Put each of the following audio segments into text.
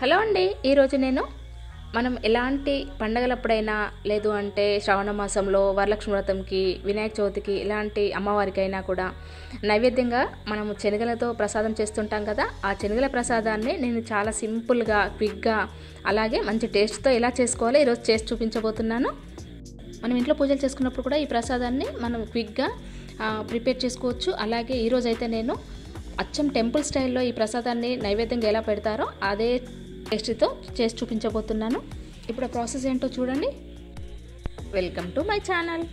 Hello అండి, ఈరోజు మనం ఎలాంటి పండగలప్పుడైనా లేదు అంటే శ్రావణ మాసంలో వరలక్ష్మి వ్రతంకి, వినాయక చవితికి ఇలాంటి అమ్మవారికైనా కూడా నైవేద్యంగా మనము శనగలతో ప్రసాదం చేస్తుంటాం కదా. ఆ శనగల ప్రసాదాన్ని నేను చాలా సింపుల్గా, క్విక్గా, అలాగే మంచి టేస్ట్తో ఎలా చేసుకోవాలో ఈరోజు చేసి చూపించబోతున్నాను. మనం ఇంట్లో పూజలు చేసుకున్నప్పుడు కూడా ఈ ప్రసాదాన్ని మనం క్విక్గా ప్రిపేర్ చేసుకోవచ్చు. అలాగే ఈరోజు అయితే నేను అచ్చం టెంపుల్ స్టైల్లో ఈ ప్రసాదాన్ని నైవేద్యంగా ఎలా పెడతారో అదే టేస్ట్తో చేసి చూపించబోతున్నాను. ఇప్పుడు ఆ ప్రాసెస్ ఏంటో చూడండి. Welcome to my channel.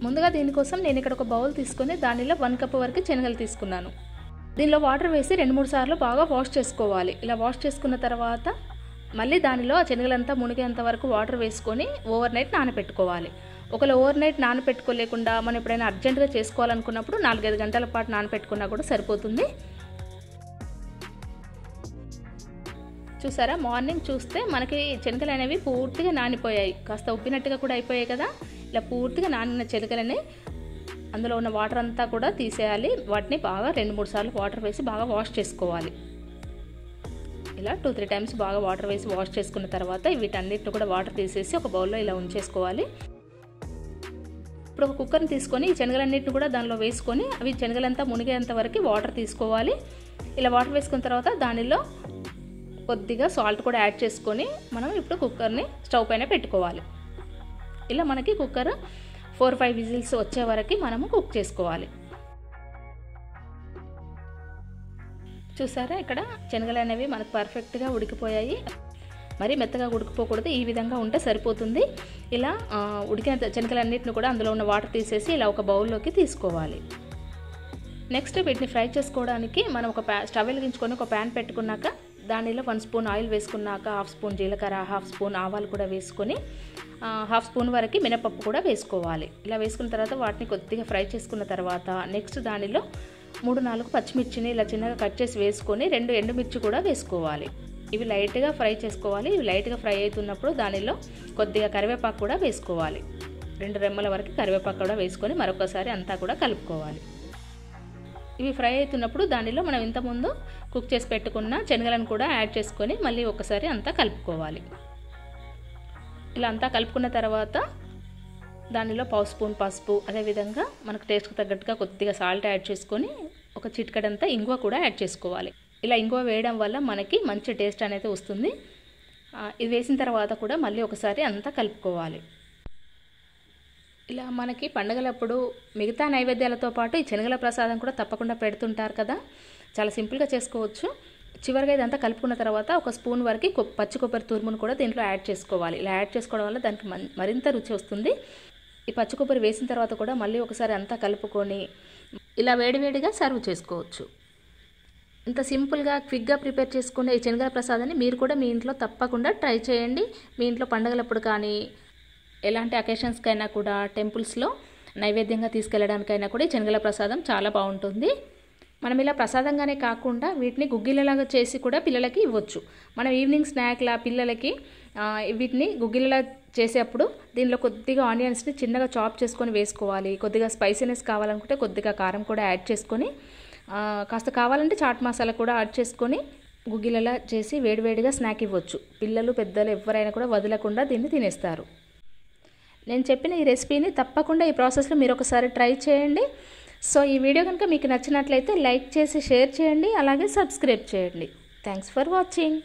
ముందుగా దీనికోసం నేను ఇక్కడ ఒక బౌల్ తీసుకొని దానిలో 1 కప్ వరకు శనగలు తీసుకున్నాను. దీనిలో వాటర్ వేసి 2-3 సార్లు బాగా వాష్ చేసుకోవాలి. ఇలా వాష్ చేసుకున్న తర్వాత మళ్ళీ దానిలో ఆ శనగలంతా మునిగేంత వరకు వాటర్ వేసుకొని ఓవర్ నైట్ నానబెట్టుకోవాలి. ఒకవేళ ఓవర్ నైట్ నానబెట్టుకోలేకుండా మనం ఎప్పుడైనా అర్జెంటుగా చేసుకోవాలనుకున్నప్పుడు 4-5 గంటల పాటు నానబెట్టుకున్నా కూడా సరిపోతుంది. చూసారా, మార్నింగ్ చూస్తే మనకి శనగలు అనేవి పూర్తిగా నానిపోయాయి, కాస్త ఉబ్బినట్టుగా కూడా అయిపోయాయి కదా. ఇలా పూర్తిగా నానిన శనగలని అందులో ఉన్న వాటర్ అంతా కూడా తీసేయాలి. వాటిని బాగా 2-3 సార్లు వాటర్ వేసి బాగా వాష్ చేసుకోవాలి. ఇలా 2-3 టైమ్స్ బాగా వాటర్ వేసి వాష్ చేసుకున్న తర్వాత వీటన్నిటిని కూడా వాటర్ తీసేసి ఒక బౌల్లో ఇలా ఉంచేసుకోవాలి. ఇప్పుడు ఒక కుక్కర్ని తీసుకొని ఈ శనగలన్నిటిని కూడా దానిలో వేసుకొని అవి శనగలంతా మునిగేంత వరకు వాటర్ తీసుకోవాలి. ఇలా వాటర్ వేసుకున్న తర్వాత దానిలో కొద్దిగా సాల్ట్ కూడా యాడ్ చేసుకొని మనం ఇప్పుడు కుక్కర్ని స్టవ్ పైన పెట్టుకోవాలి. ఇలా మనకి కుక్కర్ 4-5 విజిల్స్ వచ్చే వరకు మనము కుక్ చేసుకోవాలి. చూసారా, ఇక్కడ శనగలు అనేవి మనకు పర్ఫెక్ట్గా ఉడికిపోయాయి. మరి మెత్తగా ఉడికిపోకూడదు, ఈ విధంగా ఉంటే సరిపోతుంది. ఇలా ఉడికిన శనగలన్నిటిని కూడా అందులో ఉన్న వాటర్ తీసేసి ఇలా ఒక బౌల్లోకి తీసుకోవాలి. నెక్స్ట్ వీటిని ఫ్రై చేసుకోవడానికి మనం ఒక స్టవ్ వెలిగించుకొని ఒక ప్యాన్ పెట్టుకున్నాక దానిలో 1 స్పూన్ ఆయిల్ వేసుకున్నాక 1/2 స్పూన్ జీలకర్ర, 1/2 స్పూన్ ఆవాలు కూడా వేసుకొని 1/2 స్పూన్ వరకు మినపప్పు కూడా వేసుకోవాలి. ఇలా వేసుకున్న తర్వాత వాటిని కొద్దిగా ఫ్రై చేసుకున్న తర్వాత నెక్స్ట్ దానిలో 3-4 పచ్చిమిర్చిని ఇలా చిన్నగా కట్ చేసి వేసుకొని 2 ఎండుమిర్చి కూడా వేసుకోవాలి. ఇవి లైట్గా ఫ్రై చేసుకోవాలి. ఇవి లైట్గా ఫ్రై అవుతున్నప్పుడు దానిలో కొద్దిగా కరివేపాకు కూడా వేసుకోవాలి. 2 రెమ్మల వరకు కరివేపాకు కూడా వేసుకొని మరొకసారి అంతా కూడా కలుపుకోవాలి. ఇవి ఫ్రై అవుతున్నప్పుడు దానిలో మనం ఇంతకుముందు కుక్ చేసి పెట్టుకున్న శనగలను కూడా యాడ్ చేసుకొని మళ్ళీ ఒకసారి అంతా కలుపుకోవాలి. ఇలా అంతా కలుపుకున్న తర్వాత దానిలో 1/2 స్పూన్ పసుపు, అదేవిధంగా మనకు టేస్ట్కి తగ్గట్టుగా కొద్దిగా సాల్ట్ యాడ్ చేసుకొని ఒక చిటికెడంతా ఇంగువ కూడా యాడ్ చేసుకోవాలి. ఇలా ఇంగువ వేయడం వల్ల మనకి మంచి టేస్ట్ అనేది వస్తుంది. ఇది వేసిన తర్వాత కూడా మళ్ళీ ఒకసారి అంతా కలుపుకోవాలి. ఇలా మనకి పండుగలప్పుడు మిగతా నైవేద్యాలతో పాటు ఈ శనగల ప్రసాదం కూడా తప్పకుండా పెడుతుంటారు కదా. చాలా సింపుల్గా చేసుకోవచ్చు. చివరిగా ఇదంతా కలుపుకున్న తర్వాత 1 స్పూన్ వరకు పచ్చి కొబ్బరి తురుమును కూడా దీంట్లో యాడ్ చేసుకోవాలి. ఇలా యాడ్ చేసుకోవడం వల్ల దానికి మరింత రుచి వస్తుంది. ఈ పచ్చి కొబ్బరి వేసిన తర్వాత కూడా మళ్ళీ ఒకసారి అంతా కలుపుకొని ఇలా వేడివేడిగా సర్వ్ చేసుకోవచ్చు. ఇంత సింపుల్గా, క్విక్గా ప్రిపేర్ చేసుకునే ఈ శనగల ప్రసాదాన్ని మీరు కూడా మీ ఇంట్లో తప్పకుండా ట్రై చేయండి. మీ ఇంట్లో పండుగలప్పుడు కానీ ఎలాంటి అకేషన్స్కైనా కూడా టెంపుల్స్లో నైవేద్యంగా తీసుకెళ్ళడానికైనా కూడా ఈ శనగల ప్రసాదం చాలా బాగుంటుంది. మనం ఇలా ప్రసాదంగానే కాకుండా వీటిని గుగ్గిలలాగా చేసి కూడా పిల్లలకి ఇవ్వచ్చు. మనం ఈవినింగ్ స్నాక్లా పిల్లలకి వీటిని గుగ్గిలలా చేసేటప్పుడు దీనిలో కొద్దిగా ఆనియన్స్ని చిన్నగా చాప్ చేసుకొని వేసుకోవాలి. కొద్దిగా స్పైసీనెస్ కావాలనుకుంటే కొద్దిగా కారం కూడా యాడ్ చేసుకొని కాస్త కావాలంటే చాట్ మసాలా కూడా యాడ్ చేసుకొని గుగ్గిలలా చేసి వేడివేడిగా స్నాక్ ఇవ్వచ్చు. పిల్లలు పెద్దలు ఎవరైనా కూడా వదలకుండా దీన్ని తినేస్తారు. నేను చెప్పిన ఈ రెసిపీని తప్పకుండా ఈ ప్రాసెస్లో మీరు ఒకసారి ట్రై చేయండి. సో ఈ వీడియో కనుక మీకు నచ్చినట్లయితే లైక్ చేసి షేర్ చేయండి, అలాగే సబ్స్క్రైబ్ చేయండి. Thanks for watching.